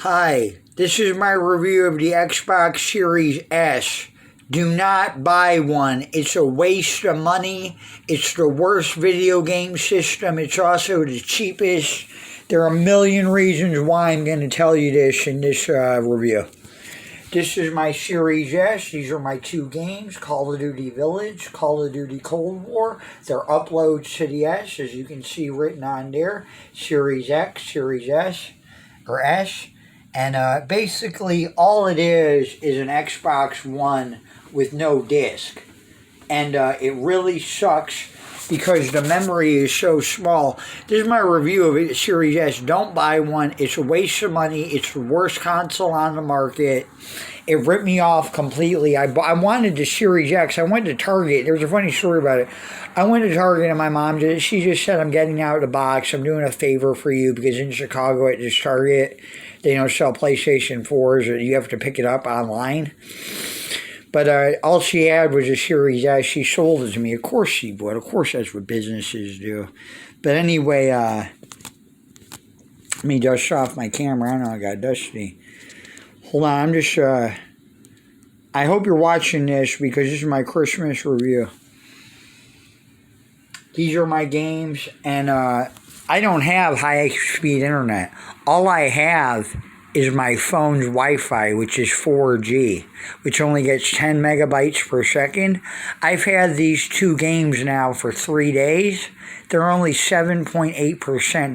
Hi, this is my review of the Xbox Series S. Do not buy one. It's a waste of money. It's the worst video game system. It's also the cheapest. There are a million reasons why I'm going to tell you this in this review. This is my Series S. These are my two games, Call of Duty Village, Call of Duty Cold War. They're uploads to the S, as you can see written on there. Series X, Series S, or S. And basically all it is an Xbox One with no disc. And it really sucks because the memory is so small. This is my review of it, Series S. Don't buy one. It's a waste of money. It's the worst console on the market. It ripped me off completely. I wanted the Series X. I went to Target. There was a funny story about it. I went to Target and my mom she just said, I'm getting out of the box. I'm doing a favor for you because in Chicago at this Target, they don't sell PlayStation 4s or you have to pick it up online. But all she had was a Series S. She sold it to me. Of course she would. Of course that's what businesses do. But anyway, let me dust off my camera. I know I got dusty. Hold on, I'm just, I hope you're watching this because this is my Christmas review. These are my games, and I don't have high-speed internet. All I have is my phone's Wi-Fi, which is 4G, which only gets 10 megabytes per second. I've had these two games now for 3 days. They're only 7.8%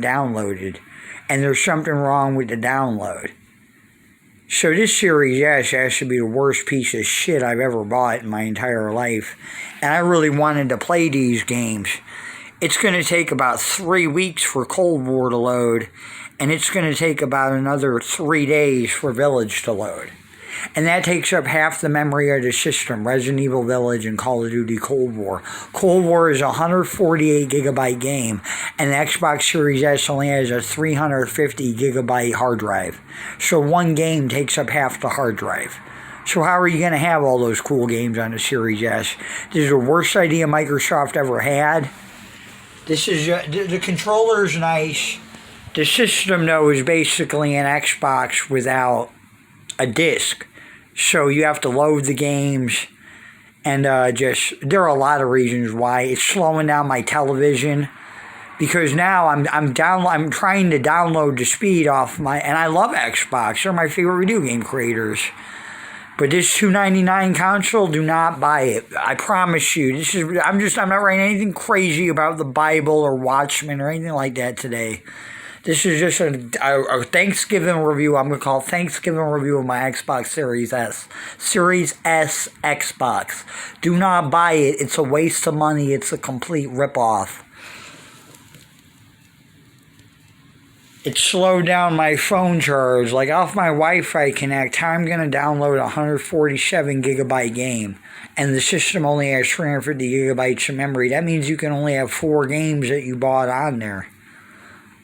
downloaded, and there's something wrong with the download. So this Series S has to be the worst piece of shit I've ever bought in my entire life. And I really wanted to play these games. It's going to take about 3 weeks for Cold War to load. And it's going to take about another 3 days for Village to load. And that takes up half the memory of the system, Resident Evil Village and Call of Duty Cold War. Cold War is a 148 gigabyte game, and the Xbox Series S only has a 350 gigabyte hard drive. So one game takes up half the hard drive. So how are you going to have all those cool games on the Series S? This is the worst idea Microsoft ever had. This is the controller's nice. The system, though, is basically an Xbox without a disc. So you have to load the games, and there are a lot of reasons why. It's slowing down my television because now I'm trying to download the speed off and I love Xbox. They're my favorite video game creators. But this $299 console, do not buy it. I promise you. I'm not writing anything crazy about the Bible or Watchmen or anything like that today. This is just a Thanksgiving review. I'm going to call it Thanksgiving review of my Xbox Series S. Series S Xbox. Do not buy it. It's a waste of money. It's a complete ripoff. It slowed down my phone charge. Like off my Wi-Fi connect, I'm going to download a 147 gigabyte game. And the system only has 350 gigabytes of memory. That means you can only have 4 games that you bought on there.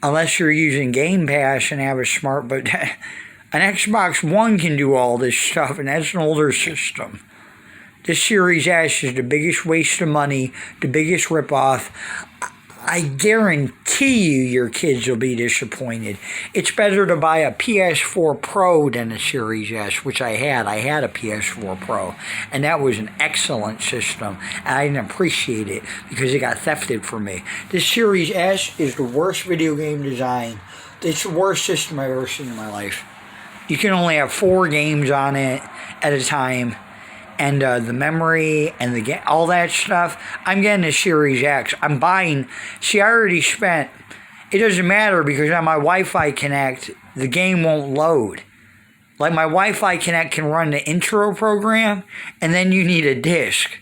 Unless you're using Game Pass and have a smart, but an Xbox One can do all this stuff, and that's an older system. This Series S is the biggest waste of money, the biggest ripoff. I guarantee you your kids will be disappointed. It's better to buy a PS4 Pro than a Series S, which I had. I had a PS4 Pro, and that was an excellent system. And I didn't appreciate it because it got thefted from me. This Series S is the worst video game design. It's the worst system I've ever seen in my life. You can only have 4 games on it at a time. And the memory and all that stuff. I'm getting a Series X. I'm buying. See, I already spent. It doesn't matter because on my Wi-Fi Connect, the game won't load. Like my Wi-Fi Connect can run the intro program, and then you need a disc.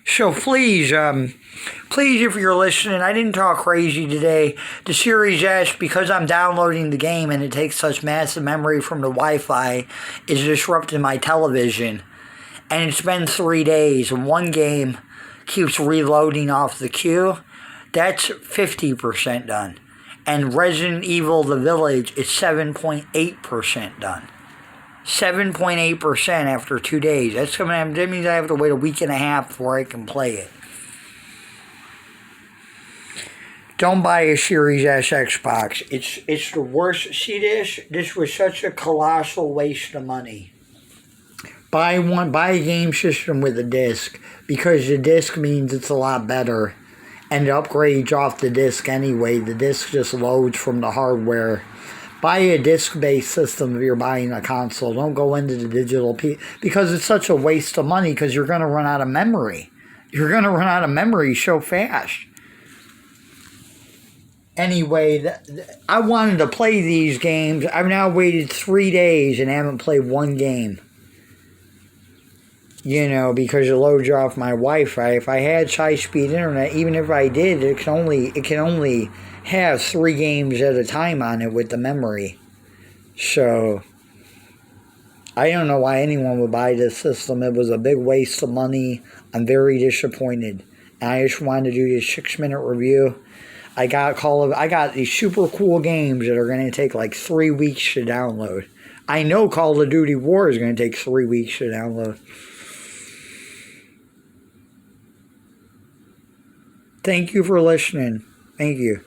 So please, if you're listening, I didn't talk crazy today. The Series S, because I'm downloading the game and it takes such massive memory from the Wi-Fi, is disrupting my television. And it's been 3 days, and one game keeps reloading off the queue. That's 50% done. And Resident Evil The Village is 7.8% done. 7.8% after 2 days. That means I have to wait a week and a half before I can play it. Don't buy a Series S Xbox. It's the worst. See this? This was such a colossal waste of money. Buy a game system with a disc, because the disc means it's a lot better. And it upgrades off the disc anyway. The disc just loads from the hardware. Buy a disc-based system if you're buying a console. Don't go into the digital because it's such a waste of money, because you're going to run out of memory. You're going to run out of memory so fast. Anyway, I wanted to play these games. I've now waited 3 days and haven't played one game. You know, because it loads off my Wi-Fi. If I had high-speed internet, even if I did, it can only have 3 games at a time on it with the memory. So, I don't know why anyone would buy this system. It was a big waste of money. I'm very disappointed. And I just wanted to do this 6-minute review. I got these super cool games that are going to take like 3 weeks to download. I know Call of Duty War is going to take 3 weeks to download. Thank you for listening. Thank you.